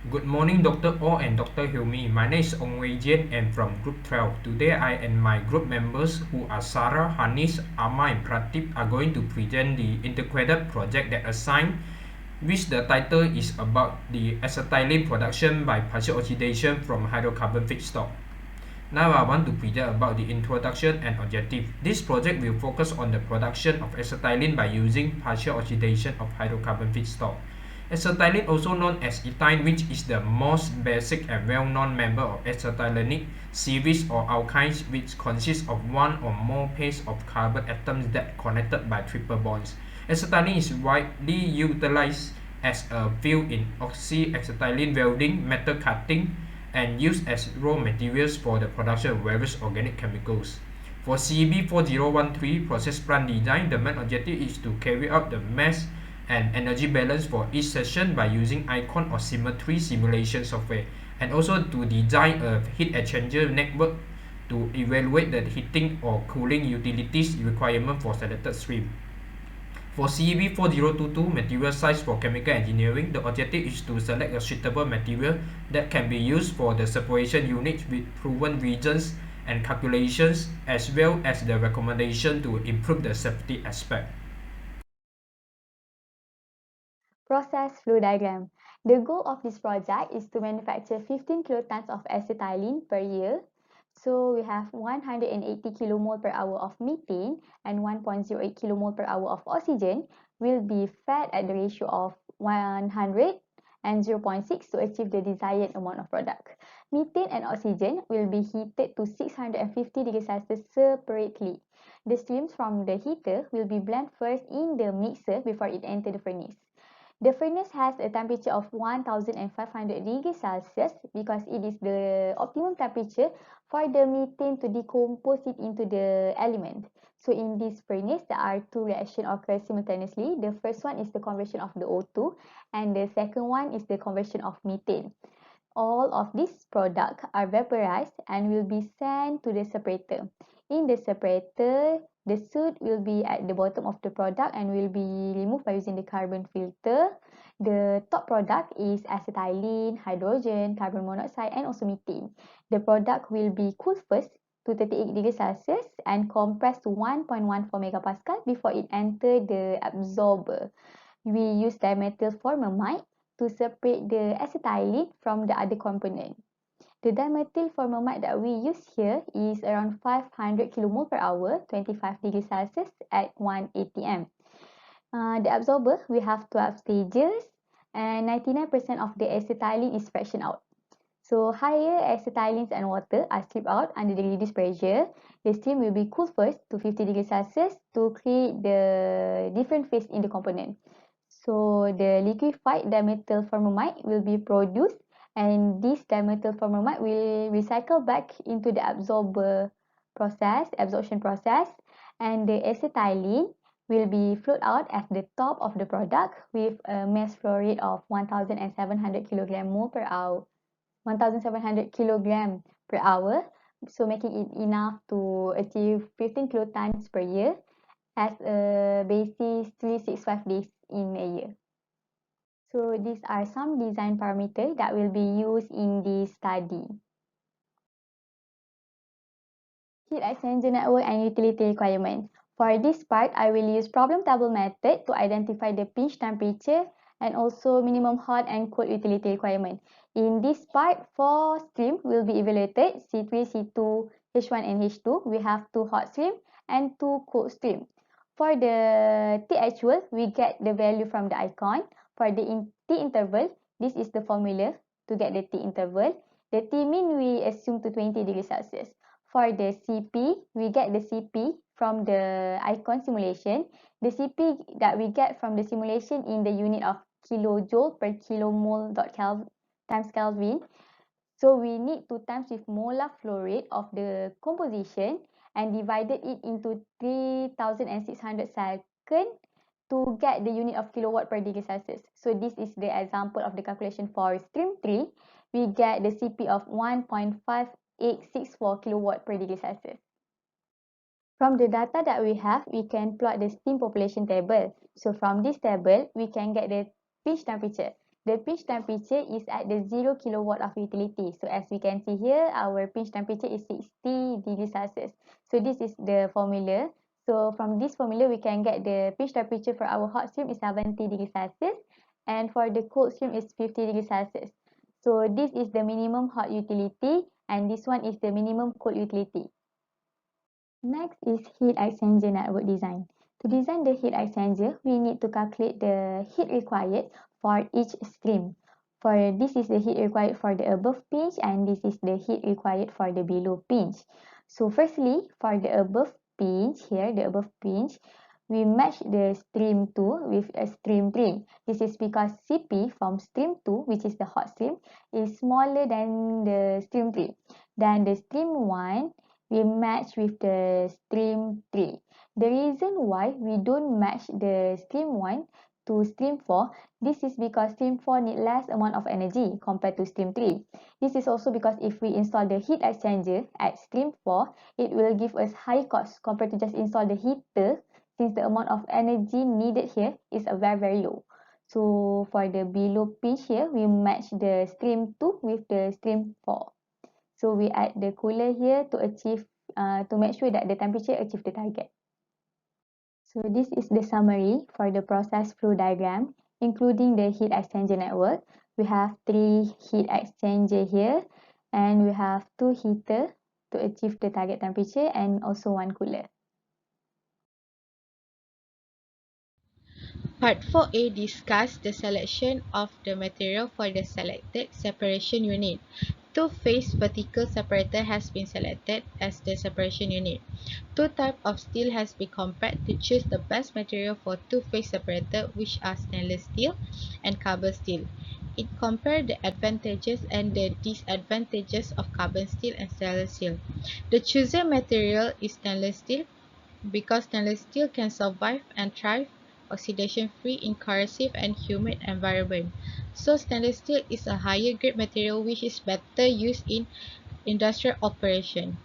Good morning, Dr. O and Dr. Hilmi. My name is Ong Wei Jian and from Group 12. Today, I and my group members, who are Sarah, Hanis, Amma, and Pratip, are going to present the integrated project that assigned, which the title is about the acetylene production by partial oxidation from hydrocarbon feedstock. Now I want to present about the introduction and objective. This project will focus on the production of acetylene by using partial oxidation of hydrocarbon feedstock. Acetylene, also known as ethine, which is the most basic and well-known member of acetylenic series or alkynes, which consists of one or more pairs of carbon atoms that connected by triple bonds. Acetylene is widely utilized as a fuel in oxyacetylene welding, metal cutting, and used as raw materials for the production of various organic chemicals. For CB 4013 process plant design, the main objective is to carry out the mass and energy balance for each section by using icon or symmetry simulation software, and also to design a heat exchanger network to evaluate the heating or cooling utilities requirement for selected stream. For CEB 4022 material size for chemical engineering, the objective is to select a suitable material that can be used for the separation units with proven reasons and calculations, as well as the recommendation to improve the safety aspect. Process flow diagram. The goal of this project is to manufacture 15 kilotons of acetylene per year. So we have 180 kilomole per hour of methane and 1.08 kilomole per hour of oxygen will be fed at the ratio of 100 and 0.6 to achieve the desired amount of product. Methane and oxygen will be heated to 650 degrees Celsius separately. The streams from the heater will be blended first in the mixer before it enters the furnace. The furnace has a temperature of 1500 degrees Celsius because it is the optimum temperature for the methane to decompose it into the element. So in this furnace, there are two reactions occur simultaneously. The first one is the conversion of the O2 and the second one is the conversion of methane. All of these products are vaporized and will be sent to the separator. In the separator, the soot will be at the bottom of the product and will be removed by using the carbon filter. The top product is acetylene, hydrogen, carbon monoxide and also methane. The product will be cooled first to 38 degrees Celsius and compressed to 1.14 megapascal before it enters the absorber. We use dimethyl formamide to separate the acetylene from the other component. The dimethyl formamide that we use here is around 500 kilomole per hour, 25 degrees Celsius at 1 atm. The absorber, we have 12 stages and 99% of the acetylene is fractioned out. So higher acetylenes and water are stripped out under the reduced pressure. The steam will be cooled first to 50 degrees Celsius to create the different phase in the component. So the liquefied dimethyl formamide will be produced and this dimethyl formamide will recycle back into the absorption process, and the acetylene will be flowed out at the top of the product with a mass flow rate of 1700 kilogram mole per hour. 1700 kilogram per hour, so making it enough to achieve 15 kilotons per year as a basis 365 days in a year. So these are some design parameters that will be used in this study. Heat exchanger network and utility requirement. For this part, I will use problem table method to identify the pinch temperature and also minimum hot and cold utility requirement. In this part, 4 stream will be evaluated, C3, C2, H1 and H2. We have 2 hot stream and 2 cold stream. For the T actual, we get the value from the icon. For the T interval, this is the formula to get the T interval. The T mean we assume to 20 degrees Celsius. For the CP, we get the CP from the icon simulation. The CP that we get from the simulation in the unit of kilojoule per kilomole times Kelvin. So we need to times with molar flow rate of the composition and divided it into 3600 seconds to get the unit of kilowatt per degree Celsius. So this is the example of the calculation for stream 3. We get the CP of 1.5864 kilowatt per degree Celsius. From the data that we have, we can plot the steam population table. So from this table, we can get the pinch temperature. the pinch temperature is at the 0 kilowatt of utility. So as we can see here, our pinch temperature is 60 degrees Celsius. So this is the formula. So from this formula, we can get the pinch temperature for our hot stream is 70 degrees Celsius, and for the cold stream is 50 degrees Celsius. So this is the minimum hot utility, and this one is the minimum cold utility. Next is heat exchanger network design. To design the heat exchanger, we need to calculate the heat required for each stream. For this is the heat required for the above pinch, and this is the heat required for the below pinch. So firstly, for the above pinch here, the above pinch, we match the stream 2 with a stream 3. This is because Cp from stream 2, which is the hot stream, is smaller than the stream 3. Then the stream 1 we match with the stream 3. The reason why we don't match the stream 1 to stream 4, this is because stream 4 need less amount of energy compared to stream 3. This is also because if we install the heat exchanger at stream 4, it will give us high cost compared to just install the heater, since the amount of energy needed here is very low. So for the below pinch here, we match the stream 2 with the stream 4. So we add the cooler here to achieve, to make sure that the temperature achieve the target. So this is the summary for the process flow diagram, including the heat exchanger network. We have 3 heat exchanger here, and we have 2 heater to achieve the target temperature, and also 1 cooler. Part 4A discusses the selection of the material for the selected separation unit. Two-phase vertical separator has been selected as the separation unit. Two types of steel has been compared to choose the best material for two-phase separator, which are stainless steel and carbon steel. It compared the advantages and the disadvantages of carbon steel and stainless steel. The chosen material is stainless steel because stainless steel can survive and thrive oxidation-free in corrosive and humid environment. So stainless steel is a higher grade material which is better used in industrial operation.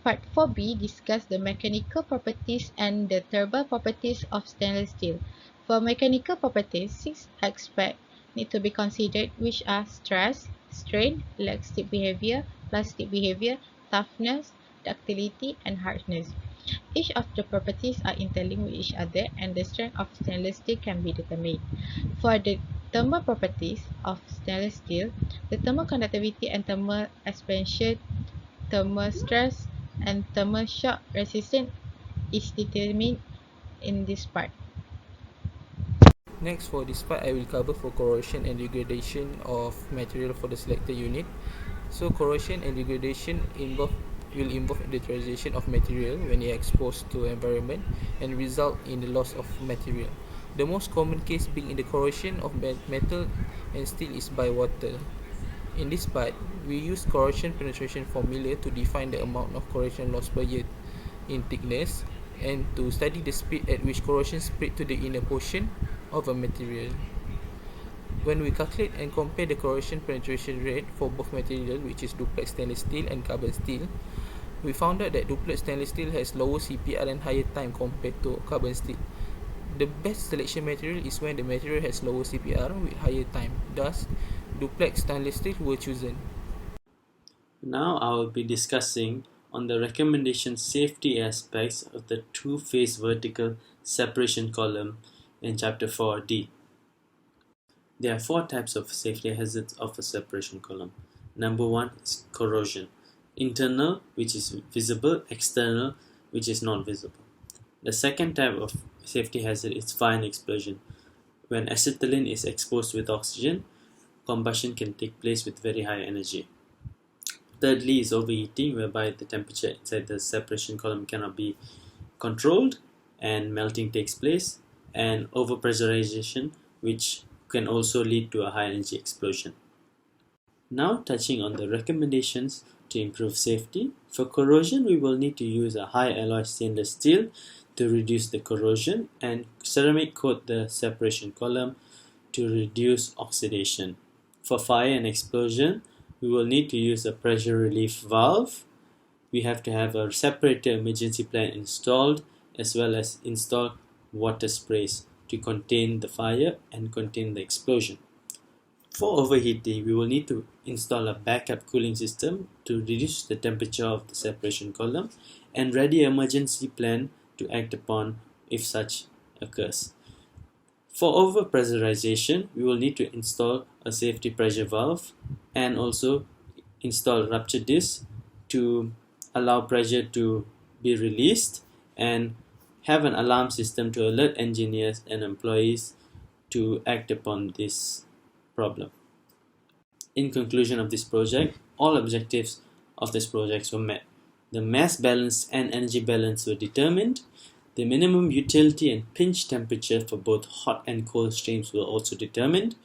Part 4B discusses the mechanical properties and the thermal properties of stainless steel. For mechanical properties, 6 aspects need to be considered, which are stress, strain, elastic behavior, plastic behavior, toughness, ductility, and hardness. Each of the properties are interlinked with each other, and the strength of stainless steel can be determined. For the thermal properties of stainless steel, the thermal conductivity and thermal expansion, thermal stress, and thermal shock resistance is determined in this part. Next, for this part, I will cover for corrosion and degradation of material for the selected unit. So corrosion and degradation will involve deterioration of material when it is exposed to environment and result in the loss of material. The most common case being in the corrosion of metal and steel is by water. In this part, we use corrosion penetration formula to define the amount of corrosion loss per year in thickness and to study the speed at which corrosion spread to the inner portion of a material. When we calculate and compare the corrosion penetration rate for both materials, which is duplex stainless steel and carbon steel, we found out that duplex stainless steel has lower CPR and higher time compared to carbon steel. The best selection material is when the material has lower CPR with higher time. Thus, duplex stainless steel were chosen. Now I will be discussing on the recommendation safety aspects of the two-phase vertical separation column in chapter 4D. There are 4 types of safety hazards of a separation column. Number 1 is corrosion. Internal, which is visible; external, which is not visible. The second type of safety hazard is fire and explosion. When acetylene is exposed with oxygen, combustion can take place with very high energy. Thirdly is overheating, whereby the temperature inside the separation column cannot be controlled and melting takes place, and overpressurization, which can also lead to a high energy explosion. Now touching on the recommendations to improve safety. For corrosion, we will need to use a high alloy stainless steel to reduce the corrosion, and ceramic coat the separation column to reduce oxidation. For fire and explosion, we will need to use a pressure relief valve. We have to have a separator emergency plan installed, as well as install water sprays to contain the fire and contain the explosion. For overheating, we will need to install a backup cooling system to reduce the temperature of the separation column and ready emergency plan to act upon if such occurs. For overpressurization, we will need to install a safety pressure valve and also install rupture disc to allow pressure to be released and have an alarm system to alert engineers and employees to act upon this problem. In conclusion of this project, all objectives of this project were met. The mass balance and energy balance were determined. The minimum utility and pinch temperature for both hot and cold streams were also determined.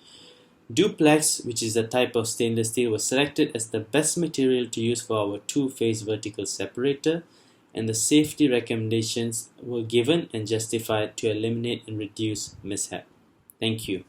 Duplex, which is a type of stainless steel, was selected as the best material to use for our two-phase vertical separator, and the safety recommendations were given and justified to eliminate and reduce mishap. Thank you.